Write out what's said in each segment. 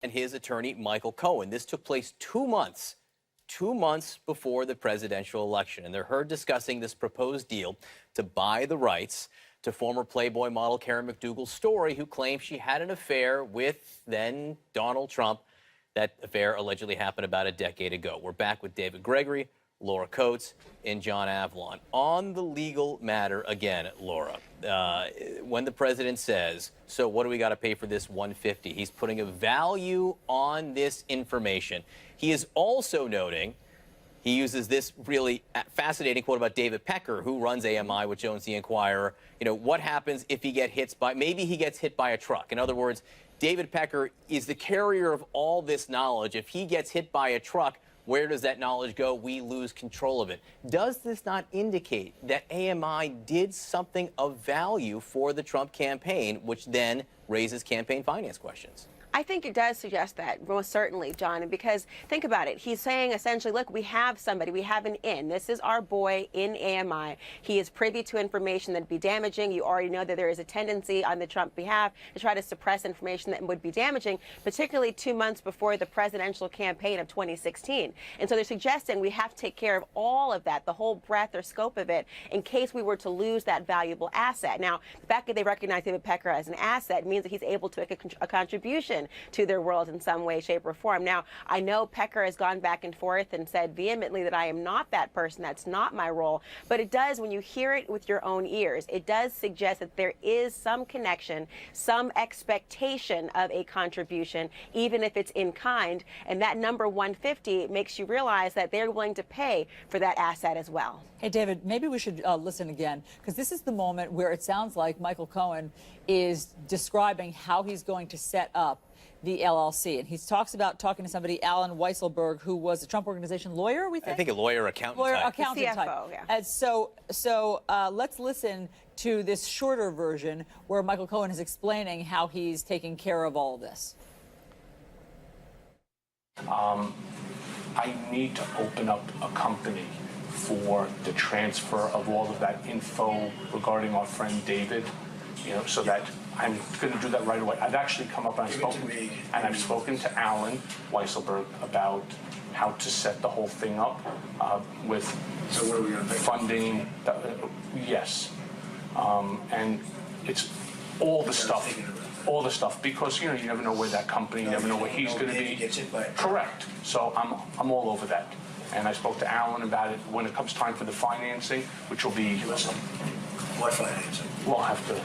and his attorney, Michael Cohen. This took place 2 months before the presidential election. And they're heard discussing this proposed deal to buy the rights to former Playboy model Karen McDougal's story, who claims she had an affair with then Donald Trump. That affair allegedly happened about a decade ago. We're back with David Gregory, Laura Coates, and John Avlon. On the legal matter again, Laura, when the president says, so what do we got to pay for this $150? He's putting a value on this information. He is also noting, he uses this really fascinating quote about David Pecker, who runs AMI, which owns the Inquirer. You know, what happens if he maybe he gets hit by a truck? In other words, David Pecker is the carrier of all this knowledge. If he gets hit by a truck, where does that knowledge go? We lose control of it. Does this not indicate that AMI did something of value for the Trump campaign, which then raises campaign finance questions? I think it does suggest that, most certainly, John, because think about it. He's saying essentially, look, we have somebody, we have an in. This is our boy in AMI. He is privy to information that would be damaging. You already know that there is a tendency on the Trump behalf to try to suppress information that would be damaging, particularly 2 months before the presidential campaign of 2016. And so they're suggesting we have to take care of all of that, the whole breadth or scope of it, in case we were to lose that valuable asset. Now, the fact that they recognize David Pecker as an asset means that he's able to make a contribution to their world in some way, shape, or form. Now, I know Pecker has gone back and forth and said vehemently that I am not that person. That's not my role. But it does, when you hear it with your own ears, it does suggest that there is some connection, some expectation of a contribution, even if it's in kind. And that number 150 makes you realize that they're willing to pay for that asset as well. Hey, David, maybe we should listen again, because this is the moment where it sounds like Michael Cohen is describing how he's going to set up the LLC. And he talks about talking to somebody, Alan Weisselberg, who was a Trump Organization lawyer, we think? I think a lawyer, accountant lawyer, type. accountant CFO, type. yeah. And so let's listen to this shorter version where Michael Cohen is explaining how he's taking care of all of this. I need to open up a company for the transfer of all of that info regarding our friend David, so that I'm going to do that right away. I've actually come up and I've spoken to Alan Weisselberg about how to set the whole thing up with funding. Yes, and it's all the stuff, because you never know where that company, you never know where he's going to be. Correct. So I'm all over that. And I spoke to Alan about it when it comes time for the financing, which will be. What financing? We'll have to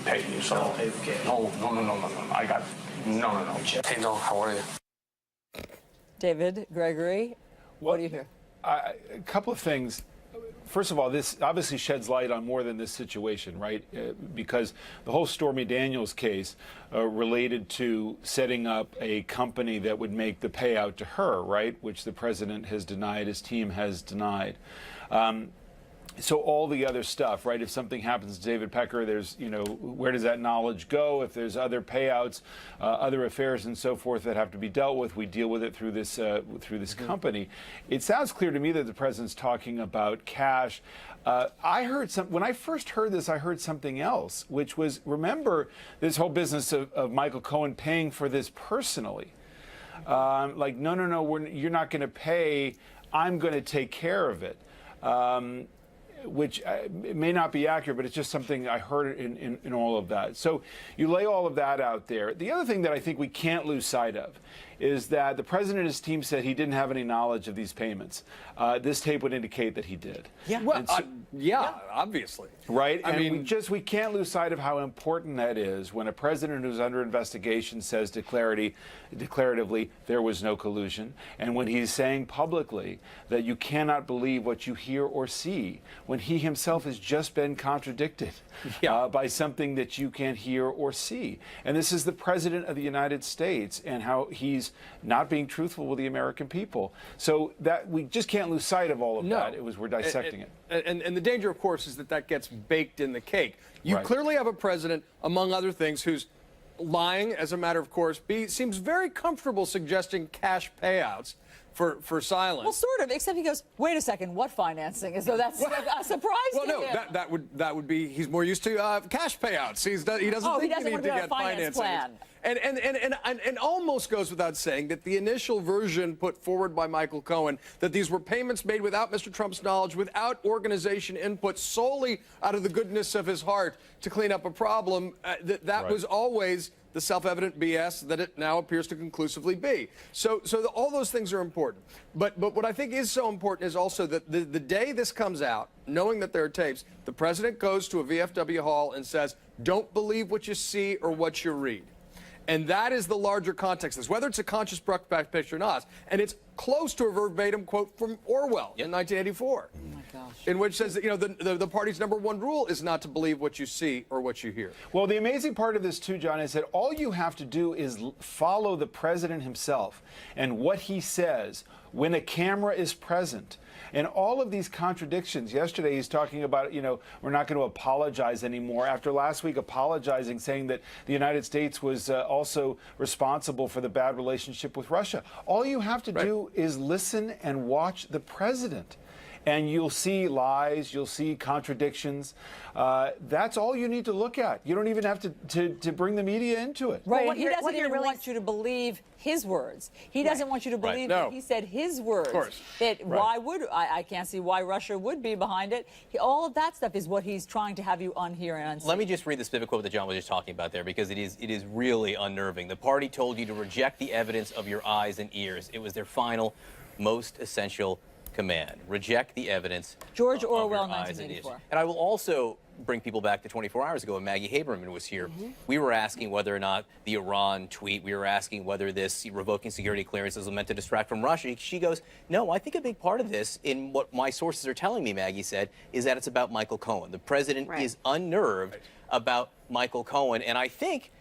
pay you. So no. I got no. Hey, no. How are you? David Gregory, what do you hear? A couple of things. First of all, this obviously sheds light on more than this situation, right? Because the whole Stormy Daniels case related to setting up a company that would make the payout to her, right? Which the president has denied, his team has denied. So all the other stuff, right? If something happens to David Pecker, there's, where does that knowledge go? If there's other payouts, other affairs and so forth that have to be dealt with, we deal with it through this company. It sounds clear to me that the president's talking about cash. I heard when I first heard this, I heard something else, which was, remember this whole business of Michael Cohen paying for this personally. Like, no, you're not going to pay. I'm going to take care of it. Which it may not be accurate, but it's just something I heard in all of that. So you lay all of that out there. The other thing that I think we can't lose sight of is that the president and his team said he didn't have any knowledge of these payments. This tape would indicate that he did. Yeah, well, obviously. Right? I mean, we can't lose sight of how important that is when a president who's under investigation says declaratively there was no collusion, and when he's saying publicly that you cannot believe what you hear or see, when he himself has just been contradicted by something that you can't hear or see. And this is the president of the United States, and how he's not being truthful with the American people. So that we just can't lose sight of all of that. We're dissecting it. And the danger, of course, is that gets baked in the cake. You clearly have a president, among other things, who's lying as a matter of course. Seems very comfortable suggesting cash payouts. for silence. Well, sort of, except he goes, wait a second, what financing? As though that's a surprise Well, to no, him. that would be, he's more used to cash payouts. He doesn't he think doesn't you want need to to be on a get finance financing. plan. And almost goes without saying that the initial version put forward by Michael Cohen, that these were payments made without Mr. Trump's knowledge, without organization input, solely out of the goodness of his heart to clean up a problem, that was always the self-evident BS that it now appears to conclusively be. So all those things are important. But what I think is so important is also that the day this comes out, knowing that there are tapes, the president goes to a VFW hall and says, don't believe what you see or what you read. And that is the larger context of this, whether it's a conscious broadcast picture or not. And it's close to a verbatim quote from Orwell in 1984. Oh my gosh. In which says that, you know, the party's #1 rule is not to believe what you see or what you hear. Well, the amazing part of this, too, John, is that all you have to do is follow the president himself and what he says when a camera is present. And all of these contradictions. Yesterday, he's talking about, you know, we're not going to apologize anymore. After last week apologizing, saying that the United States was also responsible for the bad relationship with Russia. All you have to do is listen and watch the president. And you'll see lies, you'll see contradictions. That's all you need to look at. You don't even have to bring the media into it. Right, Well, and he what doesn't you're even really want you to believe his words. He doesn't want you to believe that No. he said his words. Of course. That why would, I can't see why Russia would be behind it. All of that stuff is what he's trying to have you unhear and unsee. Let me just read the specific quote that John was just talking about there, because it is really unnerving. The party told you to reject the evidence of your eyes and ears. It was their final, most essential command. Reject the evidence George of Orwell, your eyes and ears. 1984. And I will also bring people back to 24 hours ago when Maggie Haberman was here. We were asking whether or not the Iran tweet, we were asking whether this revoking security clearances was meant to distract from Russia. She goes, no, I think a big part of this, in what my sources are telling me, Maggie said, is that it's about Michael Cohen. The president is unnerved about Michael Cohen. And I think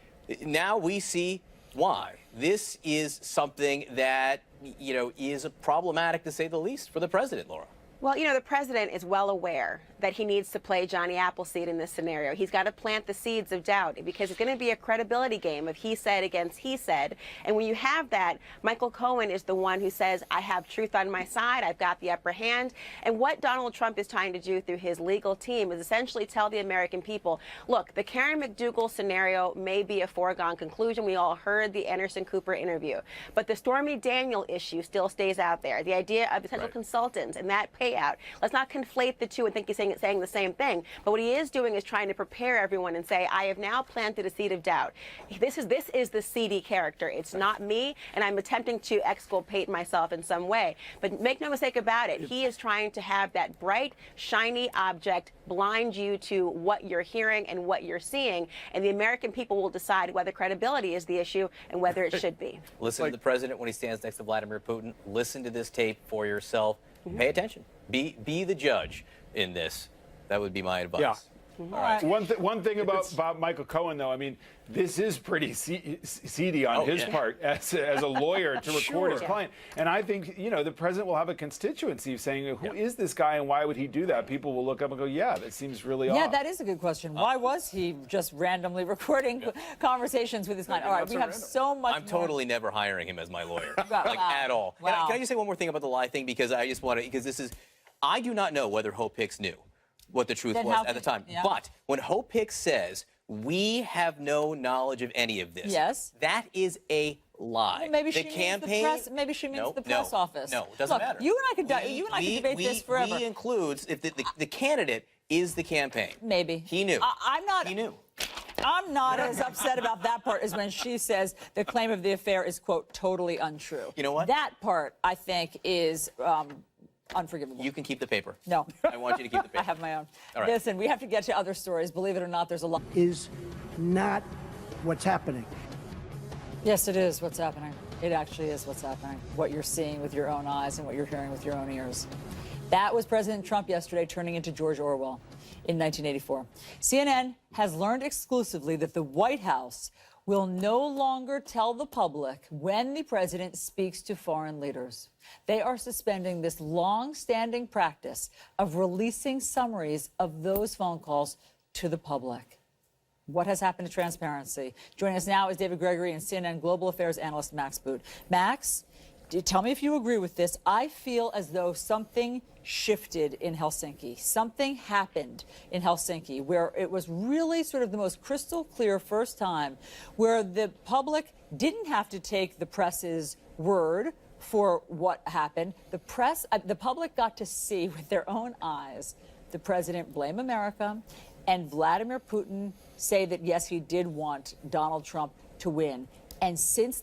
now we see why. This is something that, you know, is problematic, to say the least, for the president, Laura. Well, you know, the president is well aware that he needs to play Johnny Appleseed in this scenario. He's got to plant the seeds of doubt, because it's going to be a credibility game of he said against he said. And when you have that, Michael Cohen is the one who says, I have truth on my side, I've got the upper hand. And what Donald Trump is trying to do through his legal team is essentially tell the American people, look, the Karen McDougal scenario may be a foregone conclusion. We all heard the Anderson Cooper interview. But the Stormy Daniel issue still stays out there. The idea of potential consultants and that payout. Let's not conflate the two and think he's saying the same thing. But what he is doing is trying to prepare everyone and say, I have now planted a seed of doubt. This is the seedy character. It's not me, and I'm attempting to exculpate myself in some way. But make no mistake about it, he is trying to have that bright, shiny object blind you to what you're hearing and what you're seeing, and the American people will decide whether credibility is the issue and whether it should be. Listen to the president when he stands next to Vladimir Putin. Listen to this tape for yourself. Pay attention. Be the judge in this. That would be my advice. Yeah. All right. One thing about Michael Cohen, though, I mean, this is pretty seedy on his part as a lawyer to record his client. And I think, you know, the president will have a constituency saying, who is this guy and why would he do that? People will look up and go, yeah, that seems really odd. Yeah, that is a good question. Why was he just randomly recording conversations with his client? All right, we have so much I'm more. totally never hiring him as my lawyer, Wow. like at all. Wow. Can I just say one more thing about the lie thing? Because I just want to, because this is, I do not know whether Hope Hicks knew what the truth Then was how at the could- time. yeah. But when Hope Hicks says, we have no knowledge of any of this, Yes. that is a lie. Well, maybe the she campaign, means the press. Maybe she means the press office. No, it doesn't Look, matter. You and I could debate this forever. We includes if the candidate is the campaign. Maybe He knew. I'm not. He knew. I'm not as upset about that part as when she says the claim of the affair is, quote, totally untrue. You know what? That part, I think, is unforgivable. You can keep the paper. No. I want you to keep the paper. I have my own. All right. Listen, we have to get to other stories. Believe it or not, there's a lot. Is not what's happening. Yes, it is what's happening. It actually is what's happening. What you're seeing with your own eyes and what you're hearing with your own ears. That was President Trump yesterday turning into George Orwell in 1984. CNN has learned exclusively that the White House will no longer tell the public when the president speaks to foreign leaders. They are suspending this long-standing practice of releasing summaries of those phone calls to the public. What has happened to transparency? Joining us now is David Gregory and CNN Global Affairs analyst Max Boot. Max, tell me if you agree with this. I feel as though something shifted in Helsinki. Something happened in Helsinki where it was really sort of the most crystal clear first time where the public didn't have to take the press's word for what happened. The public got to see with their own eyes the president blame America and Vladimir Putin say that, yes, he did want Donald Trump to win. And since that